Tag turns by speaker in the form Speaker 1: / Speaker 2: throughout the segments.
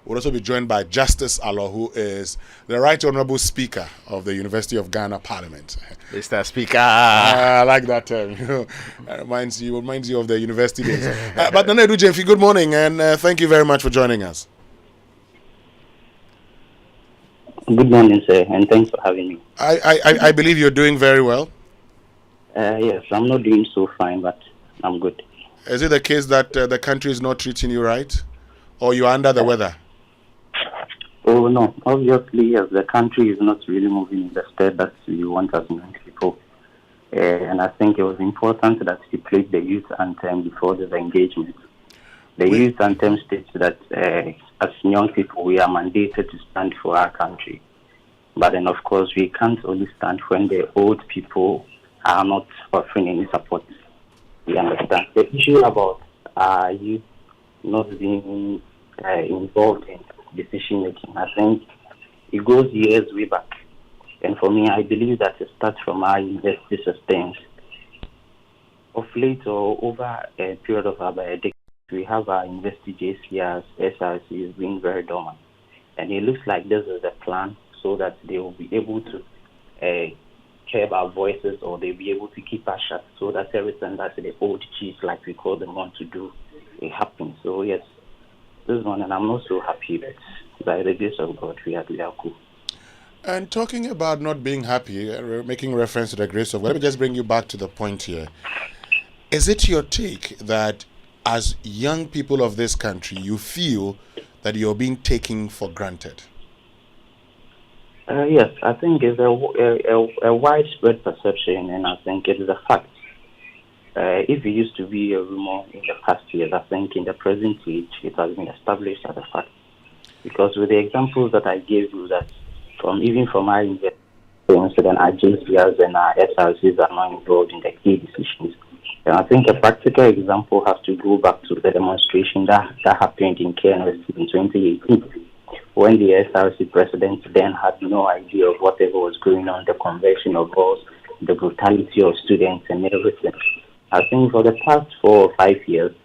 Speaker 1: We'll also be joined by Justice Alo, who is the Right Honorable Speaker of the University of Ghana Parliament.
Speaker 2: Mr. Speaker.
Speaker 1: I like that term. It reminds you of the university days. But Nana Edu Jemfi, good morning, and thank you very much for joining us.
Speaker 3: Good morning, sir, and thanks for having me.
Speaker 1: I believe you're doing very well.
Speaker 3: Yes, I'm not doing so fine, but I'm good.
Speaker 1: Is it the case that the country is not treating you right, or you're under the weather?
Speaker 3: Oh, no. Obviously, yes, the country is not really moving in the state that we want as young people. And I think it was important that we played the youth anthem before the engagement. The youth anthem states that as young people, we are mandated to stand for our country. But then, of course, we can't only stand when the old people are not offering any support. We understand. The issue about youth not being involved in decision making, I think it goes years way back. And for me, I believe that it starts from our university systems. Of late or over a period of about a decade, we have our university JCRs, SRCs being very dormant. And it looks like this is a plan so that they will be able to curb our voices, or they'll be able to keep us shut so that everything that the old chiefs, like we call them, want to do, it happens. So yes, this one, and I'm not so happy, but by the grace of God, we are cool.
Speaker 1: And talking about not being happy, making reference to the grace of God, let me just bring you back to the point here. Is it your take that as young people of this country, you feel that you're being taken for granted?
Speaker 3: Yes, I think it's a widespread perception, and I think it is a fact. If it used to be a rumor in the past years, I think in the present age, it has been established as a fact. Because with the examples that I gave you, that even from our investments, then our JCRs and our SRCs are not involved in the key decisions. And I think a practical example has to go back to the demonstration that happened in KNST in 2018, when the SRC president then had no idea of whatever was going on, the conversion of laws, the brutality of students and everything. I think for the past 4 or 5 years,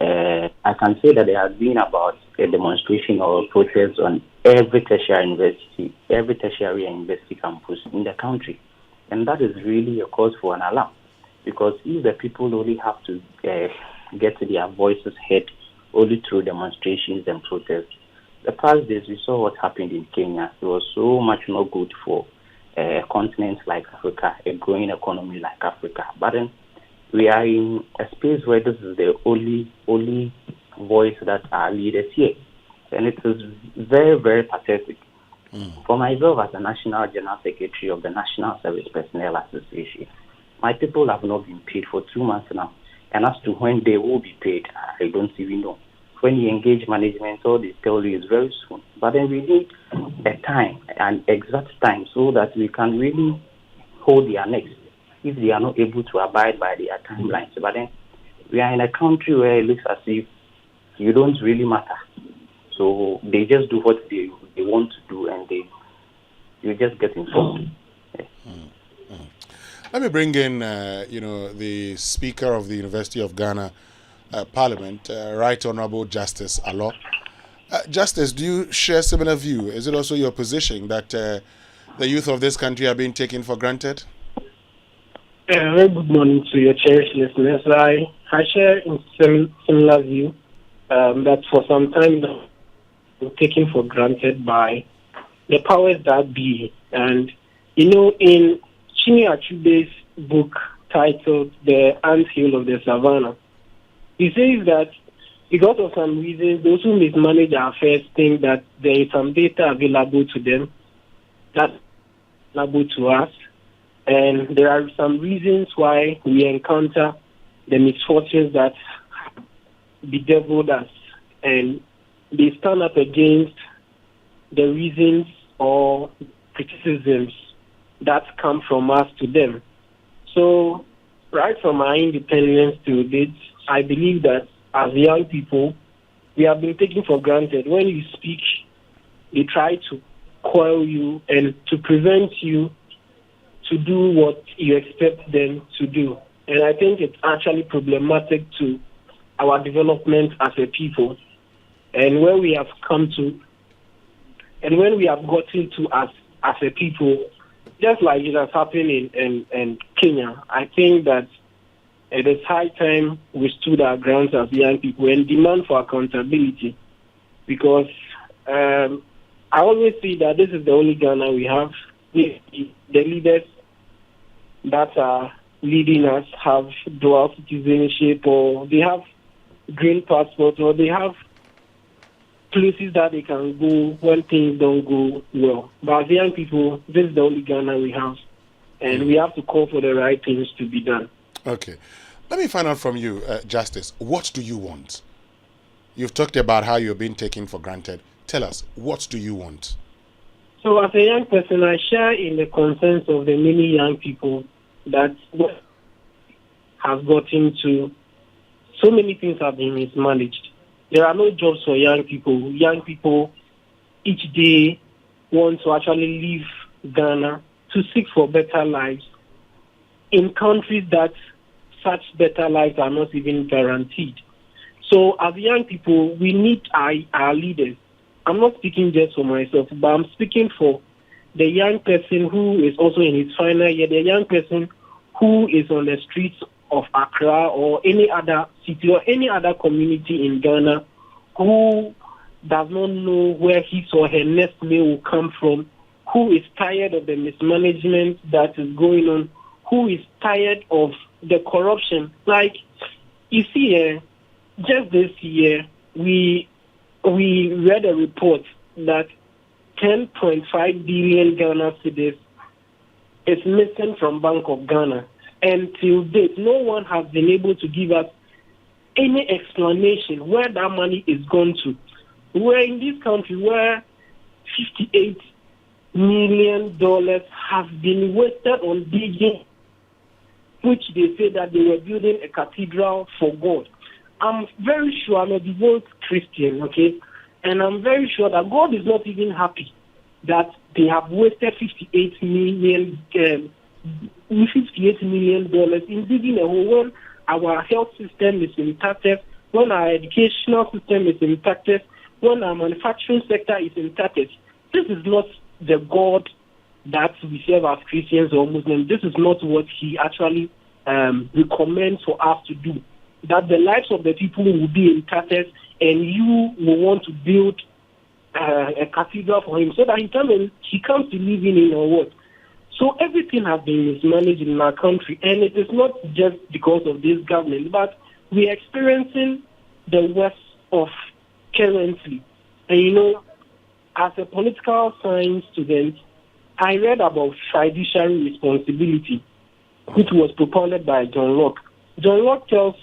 Speaker 3: I can say that there has been about a demonstration or a protest on every tertiary university campus in the country. And that is really a cause for an alarm. Because if the people only have to get their voices heard only through demonstrations and protests, the past days we saw what happened in Kenya. It was so much more good for a continent like Africa, a growing economy like Africa. But then we are in a space where this is the only voice that our leaders hear. And it is very, very pathetic. For myself as the National General Secretary of the National Service Personnel Association, my people have not been paid for 2 months now. And as to when they will be paid, I don't even know. When you engage management, all they tell you is very soon. But then we need a time, an exact time, so that we can really hold their necks if they are not able to abide by their timelines. But then we are in a country where it looks as if you don't really matter. So they just do what they want to do, and you just get involved. Yeah.
Speaker 1: Let me bring in, the Speaker of the University of Ghana Parliament, Right Honorable Justice Alo. Justice, do you share similar view? Is it also your position that the youth of this country are being taken for granted?
Speaker 4: Very good morning to your cherished listeners. I share a similar view that for some time now, we're taken for granted by the powers that be. And, in Chinua Achube's book titled The Anthill of the Savannah, he says that because of some reasons, those who mismanage our affairs think that there is some data available to them that's available to us. And there are some reasons why we encounter the misfortunes that bedeviled us. And they stand up against the reasons or criticisms that come from us to them. So, right from our independence to date, I believe that as young people, we have been taken for granted. When you speak, they try to coil you and to prevent you to do what you expect them to do. And I think it's actually problematic to our development as a people. and where we have come to, and when we have gotten to as a people, just like it has happened in Kenya, I think that it is high time we stood our grounds as young people and demand for accountability, because I always see that this is the only Ghana we have. The leaders that are leading us have dual citizenship, or they have green passports, or they have places that they can go when things don't go well. But as young people, this is the only Ghana we have, and we have to call for the right things to be done.
Speaker 1: Okay. Let me find out from you, Justice, what do you want? You've talked about how you're being taken for granted. Tell us, what do you want?
Speaker 4: So as a young person, I share in the concerns of the many young people that have gotten to, so many things have been mismanaged. There are no jobs for young people. Young people each day want to actually leave Ghana to seek for better lives in countries that such better lives are not even guaranteed. So as young people, we need our leaders. I'm not speaking just for myself, but I'm speaking for the young person who is also in his final year, the young person who is on the streets of Accra or any other city or any other community in Ghana, who does not know where his or her next meal will come from, who is tired of the mismanagement that is going on, who is tired of the corruption. Like, you see, just this year, we read a report that 10.5 billion Ghana cedis is missing from Bank of Ghana. And till date, no one has been able to give us any explanation where that money is gone to. We're in this country where $58 million have been wasted on digging, which they say that they were building a cathedral for God. I'm very sure, I'm a devout Christian, okay? And I'm very sure that God is not even happy that they have wasted $58 million in digging a hole when our health system is intact, when our educational system is intact, when our manufacturing sector is intact. This is not the God that we serve as Christians or Muslims. This is not what he actually recommends for us to do. That the lives of the people will be intact, and you will want to build a cathedral for him so that he comes to live in our world. So everything has been mismanaged in our country, and it is not just because of this government, but we are experiencing the worst of currently. And as a political science student, I read about fiduciary responsibility, which was propounded by John Locke. John Locke tells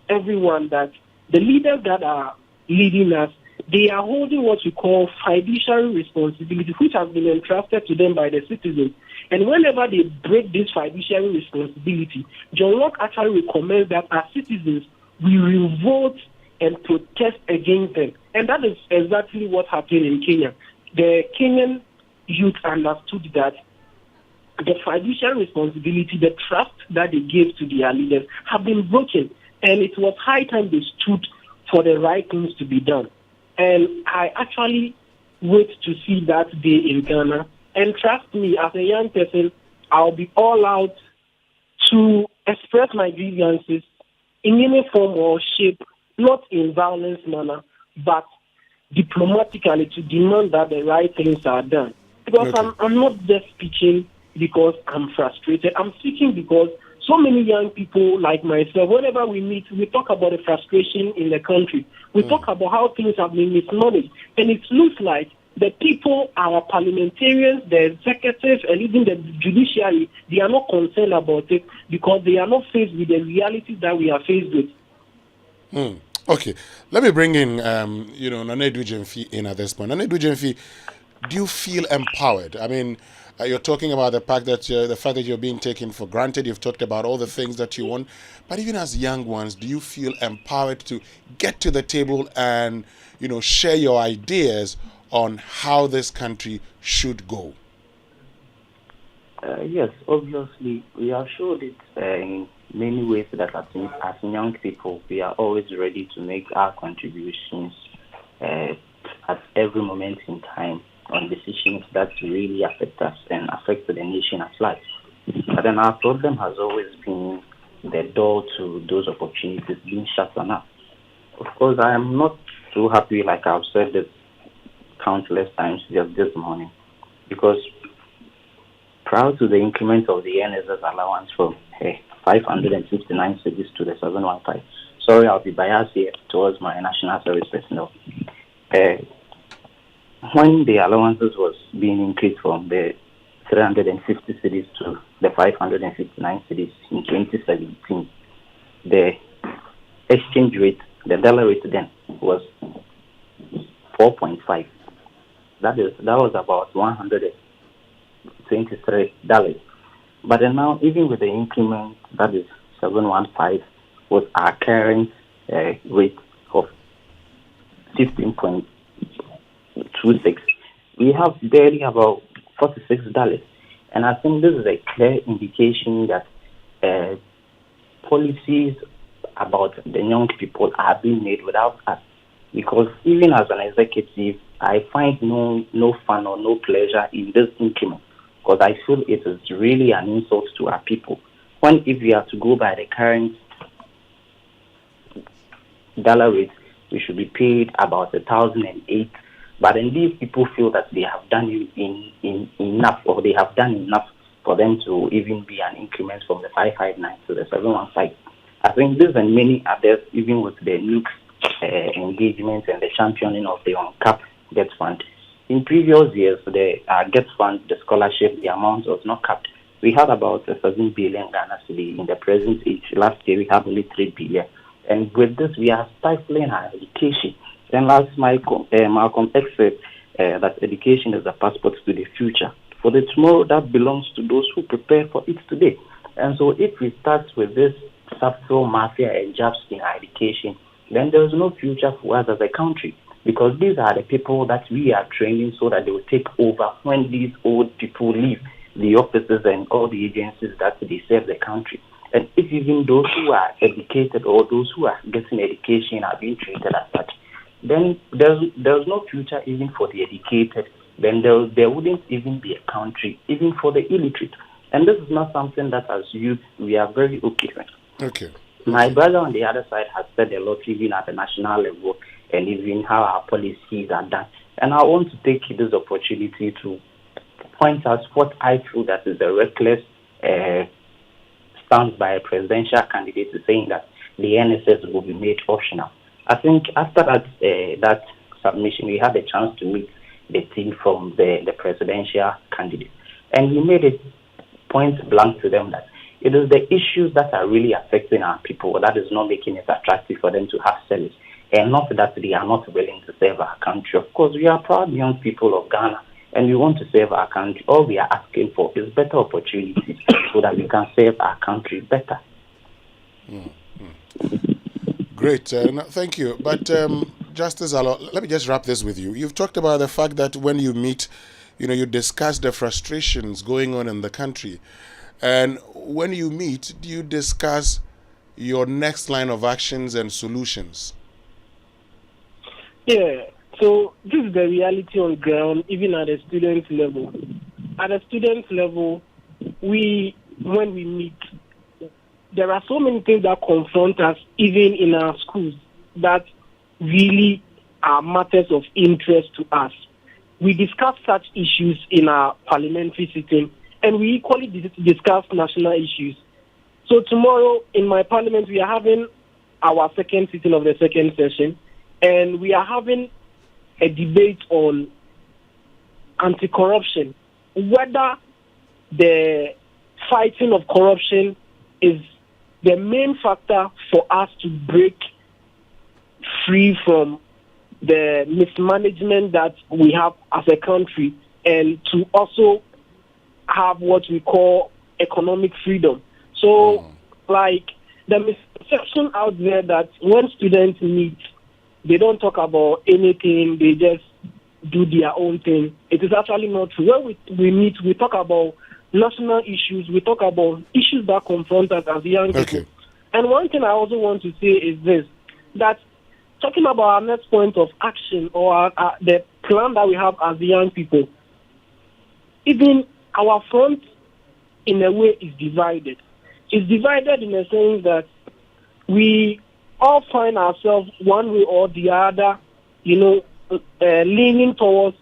Speaker 4: everyone that the leaders that are leading us, they are holding what we call fiduciary responsibility, which has been entrusted to them by the citizens. And whenever they break this fiduciary responsibility, John Locke actually recommends that as citizens, we revolt and protest against them. And that is exactly what happened in Kenya. The Kenyan youth understood that the fiduciary responsibility, the trust that they gave to their leaders, have been broken. And it was high time they stood for the right things to be done. And I actually wait to see that day in Ghana. And trust me, as a young person, I'll be all out to express my grievances in any form or shape, not in violence manner, but diplomatically, to demand that the right things are done. Because
Speaker 1: Okay.
Speaker 4: I'm not just speaking because I'm frustrated. I'm speaking because so many young people like myself, whenever we meet, we talk about the frustration in the country. We talk about how things have been mismanaged. And it looks like the people, our parliamentarians, the executive, and even the judiciary, they are not concerned about it because they are not faced with the realities that we are faced with.
Speaker 1: Okay, let me bring in, Nana Edwidjemfi in at this point. Nana Edwidjemfi, do you feel empowered? I mean, you're talking about the fact that you're being taken for granted. You've talked about all the things that you want, but even as young ones, do you feel empowered to get to the table and share your ideas on how this country should go?
Speaker 3: Yes, obviously, we have showed it in many ways that as young people, we are always ready to make our contributions at every moment in time on decisions that really affect us and affect the nation at large. But then our problem has always been the door to those opportunities being shut on us. Of course, I am not too happy, like I've said this countless times just this morning, because prior to the increment of the NSS allowance from 559 cities to the 715, sorry, I'll be biased here towards my national service personnel. When the allowances was being increased from the 350 cities to the 559 cities in 2017, the exchange rate, the dollar rate then was 4.5. That was about $123. But then now, even with the increment, that is 715, with our current rate of 15.26, we have barely about $46. And I think this is a clear indication that policies about the young people are being made without us. Because even as an executive, I find no fun or no pleasure in this increment, because I feel it is really an insult to our people. When if we are to go by the current dollar rate, we should be paid about 1,008. But then these people feel that they have done enough, or they have done enough for them to even be an increment from the 559 to the 715. I think this and many others, even with the NUC's engagement and the championing of the uncapped GET Fund. In previous years, the GET Fund, the scholarship, the amount was not capped. We had about 7 billion Ghana cedi in the present age. Last year, we had only 3 billion. And with this, we are stifling our education. And last Malcolm X said that education is a passport to the future. For the tomorrow that belongs to those who prepare for it today. And so if we start with this subtle mafia and jobs in our education, then there is no future for us as a country, because these are the people that we are training so that they will take over when these old people leave the offices and all the agencies that they serve the country. And if even those who are educated or those who are getting education are being treated as such, then there's no future even for the educated. Then there wouldn't even be a country even for the illiterate. And this is not something that as youth we are very okay with.
Speaker 1: Okay.
Speaker 3: My brother on the other side has said a lot, even at the national level, and even how our policies are done. And I want to take this opportunity to point out what I feel that is a reckless stance by a presidential candidate saying that the NSS will be made optional. I think after that submission, we had a chance to meet the team from the presidential candidate. And he made it point blank to them that it is the issues that are really affecting our people that is not making it attractive for them to have service, and not that they are not willing to serve our country. Of course, we are proud young people of Ghana, and we want to serve our country. All we are asking for is better opportunities so that we can serve our country better.
Speaker 1: Great. Thank you. But Justice Alo, let me just wrap this with you. You've talked about the fact that when you meet, you discuss the frustrations going on in the country. And when you meet, do you discuss your next line of actions and solutions?
Speaker 4: Yeah, so this is the reality on ground, even at a student level. At a student level, when we meet, there are so many things that confront us, even in our schools, that really are matters of interest to us. We discuss such issues in our parliamentary sitting, and we equally discuss national issues. So tomorrow in my parliament, we are having our second sitting of the second session, and we are having a debate on anti-corruption, whether the fighting of corruption is the main factor for us to break free from the mismanagement that we have as a country, and to also have what we call economic freedom. So, like, the misconception out there that when students meet, they don't talk about anything, they just do their own thing. It is actually not true. When we meet, we talk about national issues, we talk about issues that confront us as young people. And one thing I also want to say is this, that talking about our next point of action or the plan that we have as the young people, even our front, in a way, is divided. It's divided in a sense that we all find ourselves one way or the other, leaning towards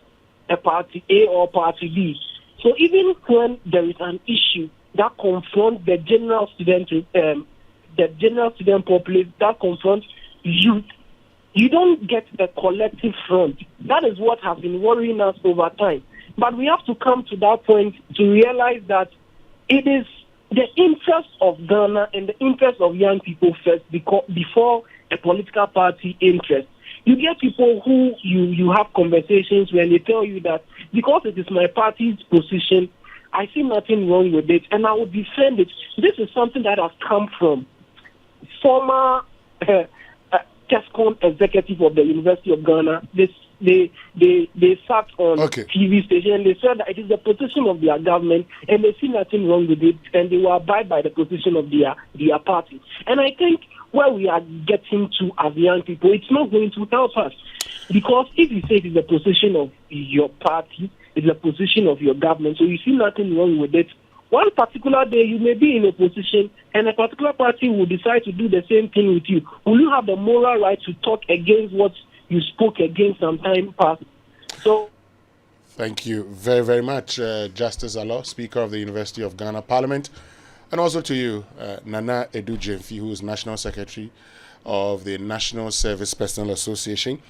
Speaker 4: a party A or party B. So even when there is an issue that confronts the general student populace, that confronts youth, you don't get the collective front. That is what has been worrying us over time. But we have to come to that point to realize that it is the interest of Ghana and the interest of young people first before a political party interest. You get people who you have conversations when they tell you that because it is my party's position, I see nothing wrong with it and I will defend it. This is something that has come from former TESCOM executive of the University of Ghana. They sat on TV station and they said that it is the position of their government and they see nothing wrong with it and they will abide by the position of their party. And I think where we are getting to as young people, it's not going to help us. Because if you say it is the position of your party, it's the position of your government, so you see nothing wrong with it, one particular day you may be in a position and a particular party will decide to do the same thing with you. Will you have the moral right to talk against what you spoke against some time past? So,
Speaker 1: thank you very, very much, Justice Aloh, Speaker of the University of Ghana Parliament, and also to you, Nana Edu Gyamfi, who is National Secretary of the National Service Personnel Association.